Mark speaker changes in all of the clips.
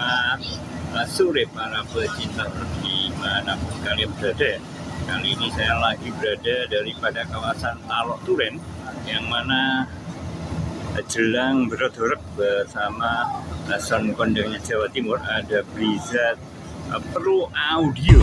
Speaker 1: Selamat sore para pecinta dimanapun kalian berada. Kali ini saya lagi berada daripada kawasan Talok Turen, yang mana jelang Brodorek bersama Sound Kondangnya Jawa Timur ada Blizzard Pro Audio.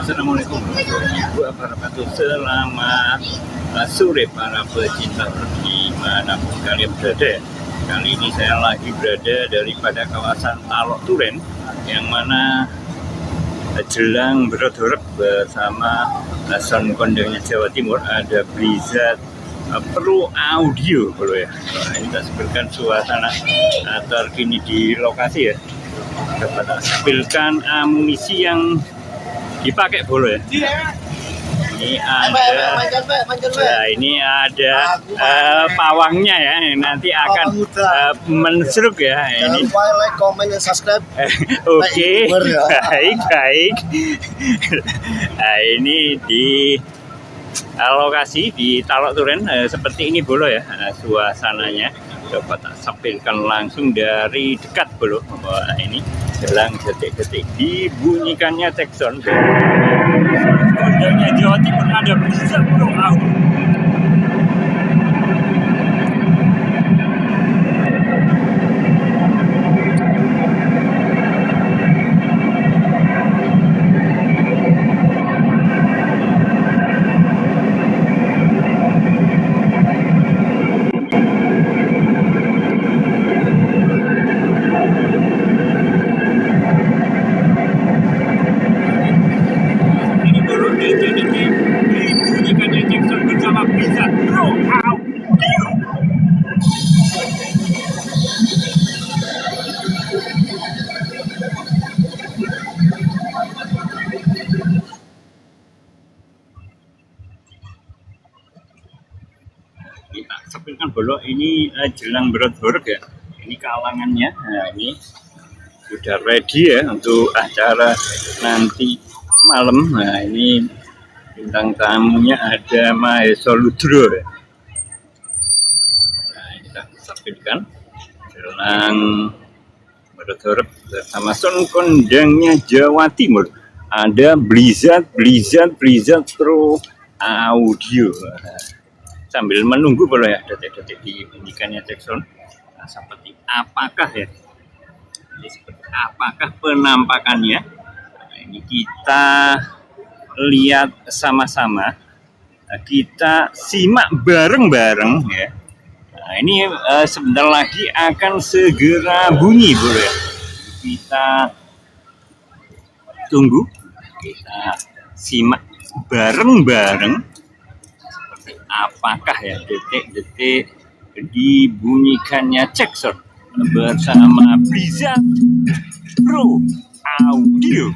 Speaker 1: Assalamualaikum warahmatullahi wabarakatuh. Selamat sore para pecinta dimanapun kalian berada. Kali ini saya lagi berada daripada kawasan Talok Turen, yang mana jelang Brodorek bersama Sound Kondangnya Jawa Timur ada Blizzard Pro Audio, bro ya. Nah, ini kita sebutkan suasana terkini di lokasi ya. Dapat tampilkan amunisi yang dipakai bolo ya. Ini ada, nah ini ada pawangnya ya, nanti akan menseruk ya. Ini
Speaker 2: like, comment, dan subscribe.
Speaker 1: Oke, baik. Nah, ini di lokasi di Talok Turen seperti ini bolo ya, suasananya dapat tampilkan langsung dari dekat bolo. Nah, ini jelang detik-detik dibunyikannya tekson Kondangnya Jawa Timur ada Blizzard Pro Audio. Kita sampaikan bolo ini jelang Brodorek ya. Ini kalangannya, nah ini sudah ready ya untuk acara nanti malam. Nah ini bintang tamunya ada Maheso Ludro ya. Nah ini kita sampaikan jelang Brodorek bersama Sound Kondangnya Jawa Timur ada Blizzard Pro Audio. Sambil menunggu boleh ya detik-detik dibunyikannya tekson. Nah, seperti apakah ya? Ini seperti apakah penampakannya? Nah, ini kita lihat sama-sama. Nah, kita simak bareng-bareng ya. Nah, ini sebentar lagi akan segera bunyi boleh ya. Kita tunggu, kita simak bareng-bareng. Apakah ya detik-detik dibunyikannya tekson bersama Blizzard Pro Audio.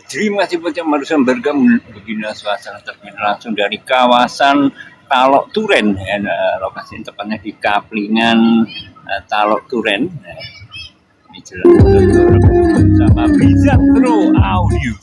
Speaker 1: Terima kasih buat yang barusan bergabung. Beginilah suasana terkini langsung dari kawasan Talok Turen ya, lokasi tepatnya di Kaplingan Talok Turen. Ini jelang sama Blizzard Pro Audio.